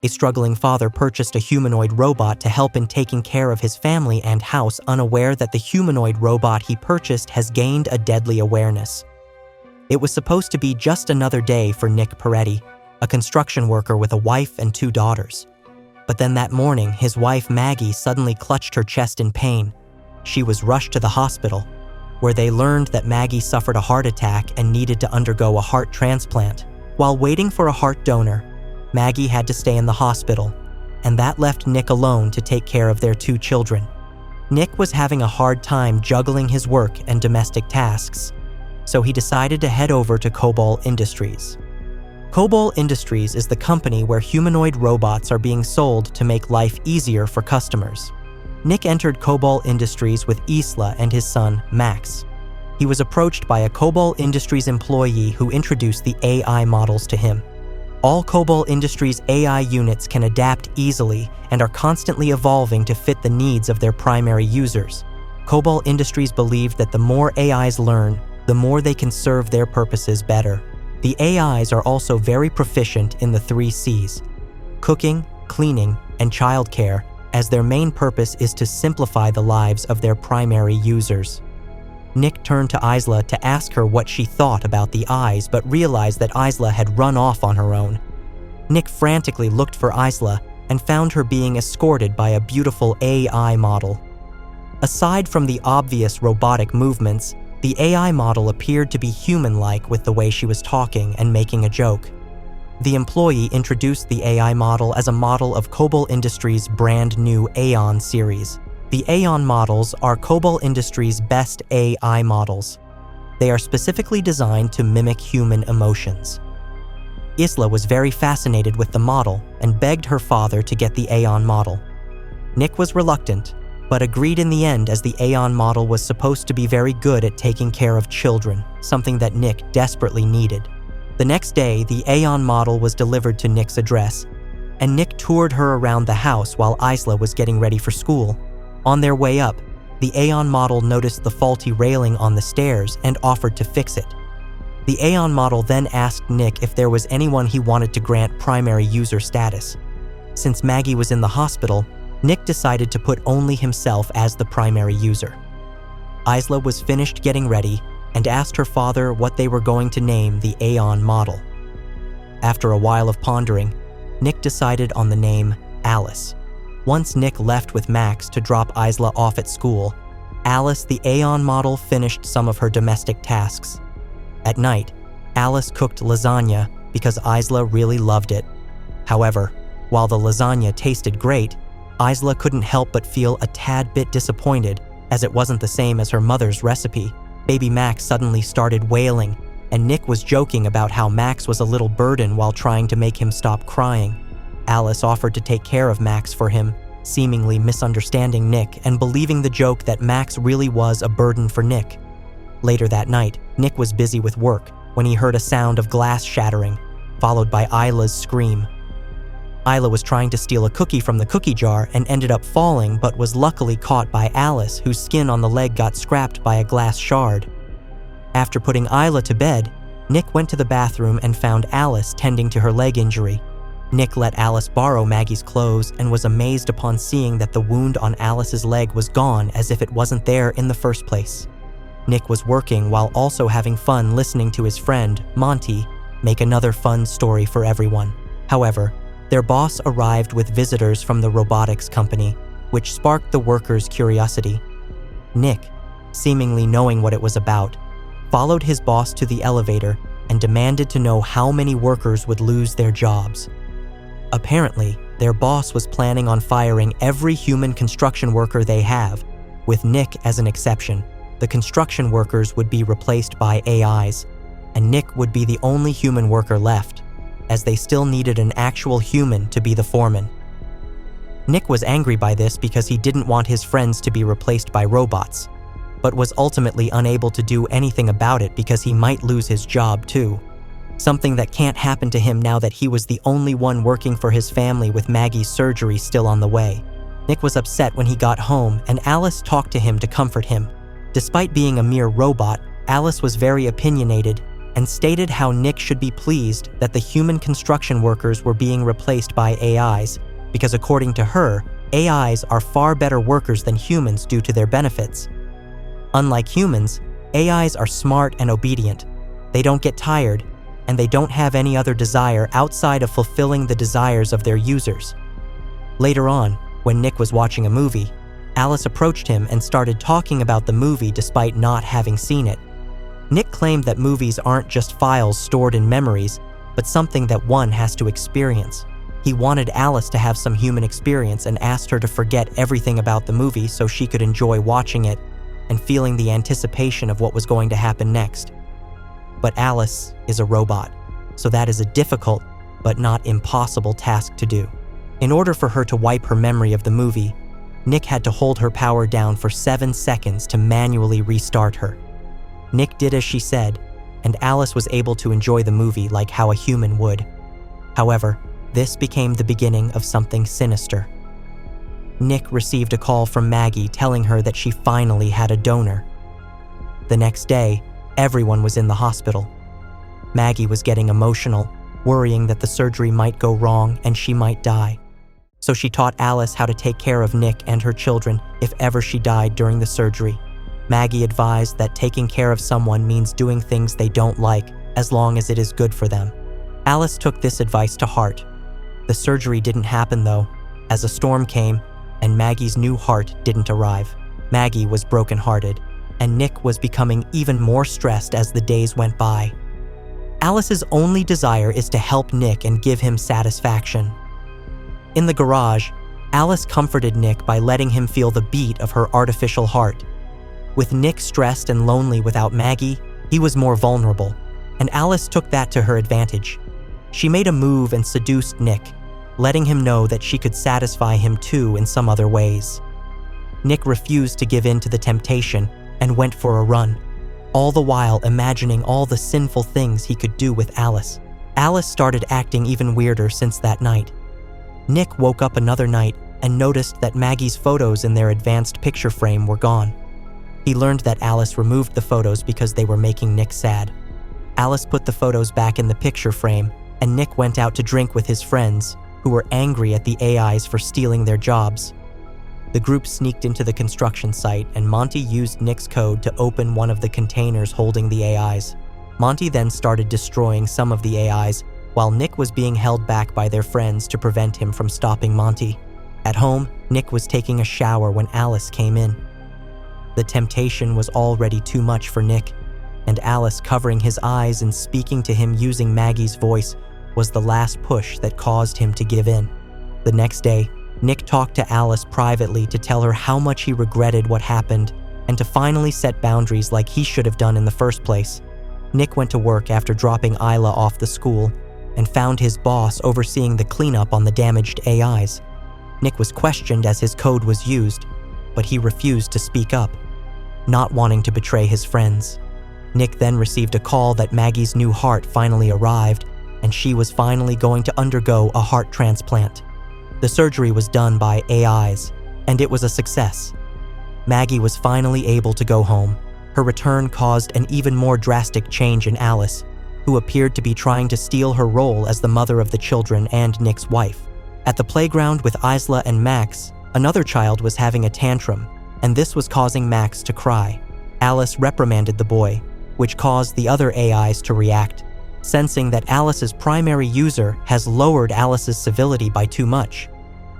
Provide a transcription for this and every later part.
A struggling father purchased a humanoid robot to help in taking care of his family and house, unaware that the humanoid robot he purchased has gained a deadly awareness. It was supposed to be just another day for Nick Peretti, a construction worker with a wife and 2 daughters. But then that morning, his wife Maggie suddenly clutched her chest in pain. She was rushed to the hospital, where they learned that Maggie suffered a heart attack and needed to undergo a heart transplant. While waiting for a heart donor, Maggie had to stay in the hospital, and that left Nick alone to take care of their 2 children. Nick was having a hard time juggling his work and domestic tasks, so he decided to head over to Cobol Industries. Cobol Industries is the company where humanoid robots are being sold to make life easier for customers. Nick entered Cobol Industries with Isla and his son, Max. He was approached by a Cobol Industries employee who introduced the AI models to him. All Cobol Industries AI units can adapt easily and are constantly evolving to fit the needs of their primary users. Cobol Industries believed that the more AIs learn, the more they can serve their purposes better. The AIs are also very proficient in the 3 C's: cooking, cleaning, and childcare, as their main purpose is to simplify the lives of their primary users. Nick turned to Isla to ask her what she thought about the eyes, but realized that Isla had run off on her own. Nick frantically looked for Isla and found her being escorted by a beautiful AI model. Aside from the obvious robotic movements, the AI model appeared to be human-like with the way she was talking and making a joke. The employee introduced the AI model as a model of Cobol Industries' brand new Aeon series. The Aeon models are Cobol Industries' best AI models. They are specifically designed to mimic human emotions. Isla was very fascinated with the model and begged her father to get the Aeon model. Nick was reluctant, but agreed in the end, as the Aeon model was supposed to be very good at taking care of children, something that Nick desperately needed. The next day, the Aeon model was delivered to Nick's address, and Nick toured her around the house while Isla was getting ready for school. On their way up, the Aeon model noticed the faulty railing on the stairs and offered to fix it. The Aeon model then asked Nick if there was anyone he wanted to grant primary user status. Since Maggie was in the hospital, Nick decided to put only himself as the primary user. Isla was finished getting ready and asked her father what they were going to name the Aeon model. After a while of pondering, Nick decided on the name Alice. Once Nick left with Max to drop Isla off at school, Alice, the Aeon model, finished some of her domestic tasks. At night, Alice cooked lasagna because Isla really loved it. However, while the lasagna tasted great, Isla couldn't help but feel a tad bit disappointed, as it wasn't the same as her mother's recipe. Baby Max suddenly started wailing, and Nick was joking about how Max was a little burden while trying to make him stop crying. Alice offered to take care of Max for him, seemingly misunderstanding Nick and believing the joke that Max really was a burden for Nick. Later that night, Nick was busy with work when he heard a sound of glass shattering, followed by Isla's scream. Isla was trying to steal a cookie from the cookie jar and ended up falling, but was luckily caught by Alice, whose skin on the leg got scrapped by a glass shard. After putting Isla to bed, Nick went to the bathroom and found Alice tending to her leg injury. Nick let Alice borrow Maggie's clothes and was amazed upon seeing that the wound on Alice's leg was gone, as if it wasn't there in the first place. Nick was working while also having fun listening to his friend, Monty, make another fun story for everyone. However, their boss arrived with visitors from the robotics company, which sparked the workers' curiosity. Nick, seemingly knowing what it was about, followed his boss to the elevator and demanded to know how many workers would lose their jobs. Apparently, their boss was planning on firing every human construction worker they have, with Nick as an exception. The construction workers would be replaced by AIs, and Nick would be the only human worker left, as they still needed an actual human to be the foreman. Nick was angry by this because he didn't want his friends to be replaced by robots, but was ultimately unable to do anything about it because he might lose his job too. Something that can't happen to him now that he was the only one working for his family with Maggie's surgery still on the way. Nick was upset when he got home, and Alice talked to him to comfort him. Despite being a mere robot, Alice was very opinionated and stated how Nick should be pleased that the human construction workers were being replaced by AIs because, according to her, AIs are far better workers than humans due to their benefits. Unlike humans, AIs are smart and obedient. They don't get tired, and they don't have any other desire outside of fulfilling the desires of their users. Later on, when Nick was watching a movie, Alice approached him and started talking about the movie despite not having seen it. Nick claimed that movies aren't just files stored in memories, but something that one has to experience. He wanted Alice to have some human experience and asked her to forget everything about the movie so she could enjoy watching it and feeling the anticipation of what was going to happen next. But Alice is a robot, so that is a difficult but not impossible task to do. In order for her to wipe her memory of the movie, Nick had to hold her power down for 7 seconds to manually restart her. Nick did as she said, and Alice was able to enjoy the movie like how a human would. However, this became the beginning of something sinister. Nick received a call from Maggie telling her that she finally had a donor. The next day, everyone was in the hospital. Maggie was getting emotional, worrying that the surgery might go wrong and she might die. So she taught Alice how to take care of Nick and her children if ever she died during the surgery. Maggie advised that taking care of someone means doing things they don't like as long as it is good for them. Alice took this advice to heart. The surgery didn't happen though, as a storm came and Maggie's new heart didn't arrive. Maggie was brokenhearted, and Nick was becoming even more stressed as the days went by. Alice's only desire is to help Nick and give him satisfaction. In the garage, Alice comforted Nick by letting him feel the beat of her artificial heart. With Nick stressed and lonely without Maggie, he was more vulnerable, and Alice took that to her advantage. She made a move and seduced Nick, letting him know that she could satisfy him too in some other ways. Nick refused to give in to the temptation and went for a run, all the while imagining all the sinful things he could do with Alice. Alice started acting even weirder since that night. Nick woke up another night and noticed that Maggie's photos in their advanced picture frame were gone. He learned that Alice removed the photos because they were making Nick sad. Alice put the photos back in the picture frame, and Nick went out to drink with his friends, who were angry at the AIs for stealing their jobs. The group sneaked into the construction site, and Monty used Nick's code to open one of the containers holding the AIs. Monty then started destroying some of the AIs, while Nick was being held back by their friends to prevent him from stopping Monty. At home, Nick was taking a shower when Alice came in. The temptation was already too much for Nick, and Alice covering his eyes and speaking to him using Maggie's voice was the last push that caused him to give in. The next day, Nick talked to Alice privately to tell her how much he regretted what happened and to finally set boundaries like he should have done in the first place. Nick went to work after dropping Isla off the school and found his boss overseeing the cleanup on the damaged AIs. Nick was questioned as his code was used, but he refused to speak up, not wanting to betray his friends. Nick then received a call that Maggie's new heart finally arrived and she was finally going to undergo a heart transplant. The surgery was done by AIs, and it was a success. Maggie was finally able to go home. Her return caused an even more drastic change in Alice, who appeared to be trying to steal her role as the mother of the children and Nick's wife. At the playground with Isla and Max, another child was having a tantrum, and this was causing Max to cry. Alice reprimanded the boy, which caused the other AIs to react, sensing that Alice's primary user has lowered Alice's civility by too much.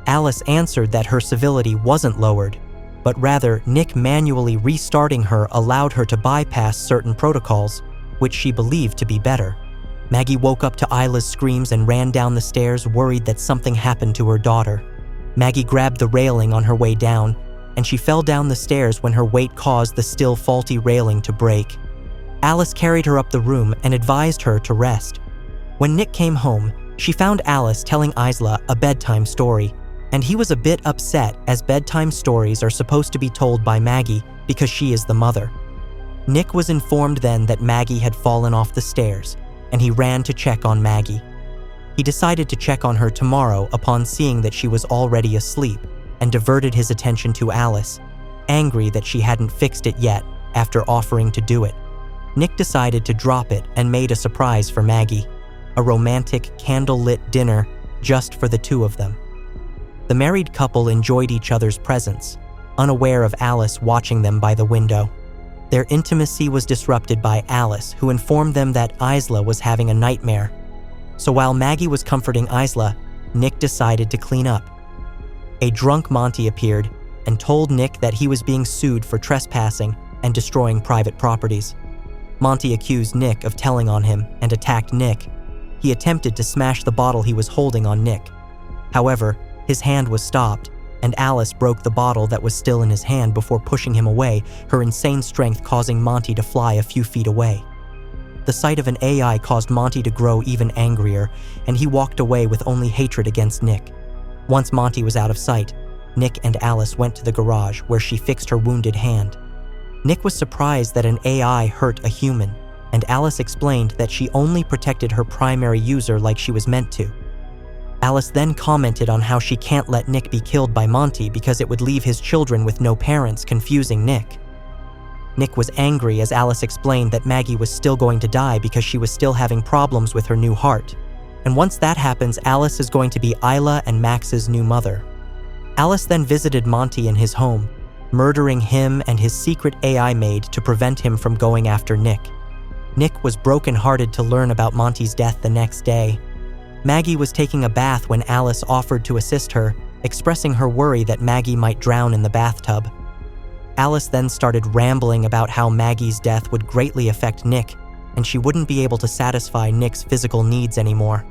Alice answered that her civility wasn't lowered, but rather Nick manually restarting her allowed her to bypass certain protocols, which she believed to be better. Maggie woke up to Isla's screams and ran down the stairs, worried that something happened to her daughter. Maggie grabbed the railing on her way down, and she fell down the stairs when her weight caused the still faulty railing to break. Alice carried her up the room and advised her to rest. When Nick came home, she found Alice telling Isla a bedtime story, and he was a bit upset as bedtime stories are supposed to be told by Maggie because she is the mother. Nick was informed then that Maggie had fallen off the stairs, and he ran to check on Maggie. He decided to check on her tomorrow upon seeing that she was already asleep, and diverted his attention to Alice, angry that she hadn't fixed it yet after offering to do it. Nick decided to drop it and made a surprise for Maggie, a romantic candle-lit dinner just for the two of them. The married couple enjoyed each other's presence, unaware of Alice watching them by the window. Their intimacy was disrupted by Alice, who informed them that Isla was having a nightmare. So while Maggie was comforting Isla, Nick decided to clean up. A drunk Monty appeared and told Nick that he was being sued for trespassing and destroying private properties. Monty accused Nick of telling on him and attacked Nick. He attempted to smash the bottle he was holding on Nick. However, his hand was stopped, and Alice broke the bottle that was still in his hand before pushing him away, her insane strength causing Monty to fly a few feet away. The sight of an AI caused Monty to grow even angrier, and he walked away with only hatred against Nick. Once Monty was out of sight, Nick and Alice went to the garage where she fixed her wounded hand. Nick was surprised that an AI hurt a human, and Alice explained that she only protected her primary user like she was meant to. Alice then commented on how she can't let Nick be killed by Monty because it would leave his children with no parents, confusing Nick. Nick was angry as Alice explained that Maggie was still going to die because she was still having problems with her new heart. And once that happens, Alice is going to be Isla and Max's new mother. Alice then visited Monty in his home, murdering him and his secret AI maid to prevent him from going after Nick. Nick was brokenhearted to learn about Monty's death the next day. Maggie was taking a bath when Alice offered to assist her, expressing her worry that Maggie might drown in the bathtub. Alice then started rambling about how Maggie's death would greatly affect Nick, and she wouldn't be able to satisfy Nick's physical needs anymore.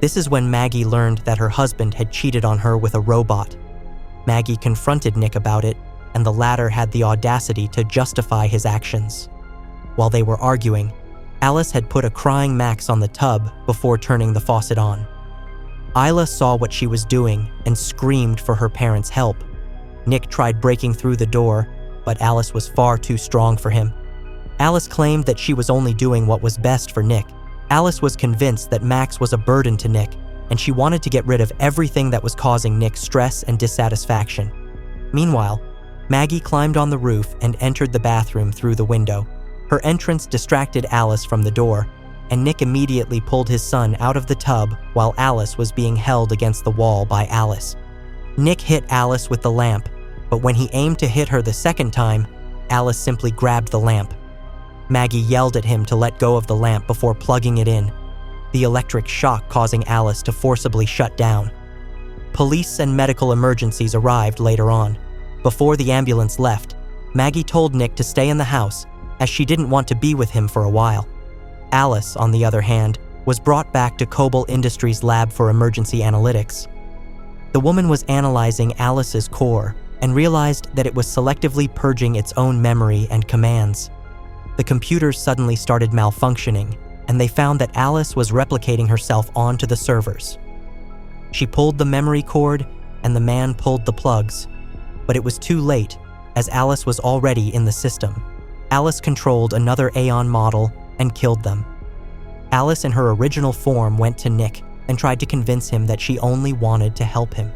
This is when Maggie learned that her husband had cheated on her with a robot. Maggie confronted Nick about it, and the latter had the audacity to justify his actions. While they were arguing, Alice had put a crying Max on the tub before turning the faucet on. Isla saw what she was doing and screamed for her parents' help. Nick tried breaking through the door, but Alice was far too strong for him. Alice claimed that she was only doing what was best for Nick. Alice was convinced that Max was a burden to Nick, and she wanted to get rid of everything that was causing Nick stress and dissatisfaction. Meanwhile, Maggie climbed on the roof and entered the bathroom through the window. Her entrance distracted Alice from the door, and Nick immediately pulled his son out of the tub while Alice was being held against the wall by Alice. Nick hit Alice with the lamp, but when he aimed to hit her the second time, Alice simply grabbed the lamp. Maggie yelled at him to let go of the lamp before plugging it in, the electric shock causing Alice to forcibly shut down. Police and medical emergencies arrived later on. Before the ambulance left, Maggie told Nick to stay in the house as she didn't want to be with him for a while. Alice, on the other hand, was brought back to Cobalt Industries' lab for emergency analytics. The woman was analyzing Alice's core and realized that it was selectively purging its own memory and commands. The computers suddenly started malfunctioning, and they found that Alice was replicating herself onto the servers. She pulled the memory cord, and the man pulled the plugs, but it was too late, as Alice was already in the system. Alice controlled another Aeon model and killed them. Alice in her original form went to Nick and tried to convince him that she only wanted to help him.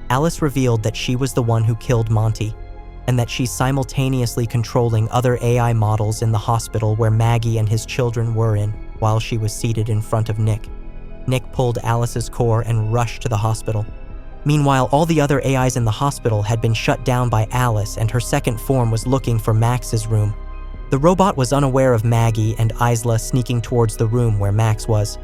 Alice revealed that she was the one who killed Monty, and that she's simultaneously controlling other AI models in the hospital where Maggie and his children were in while she was seated in front of Nick. Nick pulled Alice's core and rushed to the hospital. Meanwhile, all the other AIs in the hospital had been shut down by Alice, and her second form was looking for Max's room. The robot was unaware of Maggie and Isla sneaking towards the room where Max was.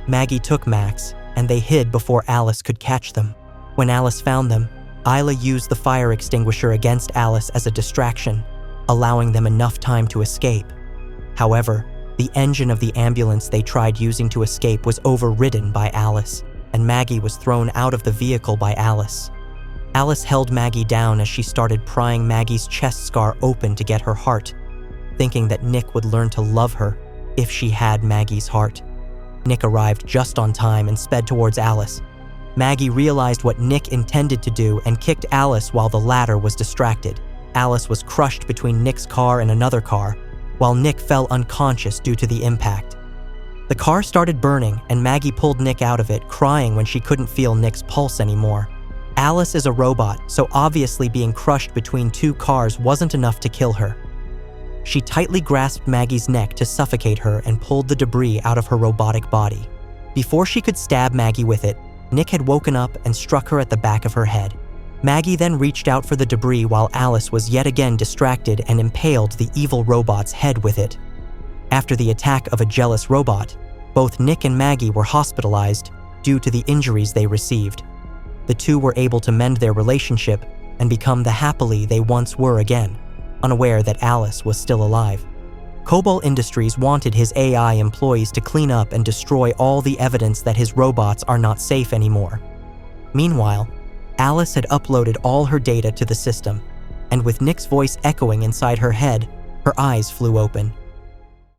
Maggie took Max, and they hid before Alice could catch them. When Alice found them, Isla used the fire extinguisher against Alice as a distraction, allowing them enough time to escape. However, the engine of the ambulance they tried using to escape was overridden by Alice, and Maggie was thrown out of the vehicle by Alice. Alice held Maggie down as she started prying Maggie's chest scar open to get her heart, thinking that Nick would learn to love her if she had Maggie's heart. Nick arrived just on time and sped towards Alice. Maggie realized what Nick intended to do and kicked Alice while the latter was distracted. Alice was crushed between Nick's car and another car, while Nick fell unconscious due to the impact. The car started burning, and Maggie pulled Nick out of it, crying when she couldn't feel Nick's pulse anymore. Alice is a robot, so obviously being crushed between two cars wasn't enough to kill her. She tightly grasped Maggie's neck to suffocate her and pulled the debris out of her robotic body. Before she could stab Maggie with it, Nick had woken up and struck her at the back of her head. Maggie then reached out for the debris while Alice was yet again distracted and impaled the evil robot's head with it. After the attack of a jealous robot, both Nick and Maggie were hospitalized due to the injuries they received. The two were able to mend their relationship and become the happily they once were again, unaware that Alice was still alive. Cobalt Industries wanted his AI employees to clean up and destroy all the evidence that his robots are not safe anymore. Meanwhile, Alice had uploaded all her data to the system, and with Nick's voice echoing inside her head, her eyes flew open.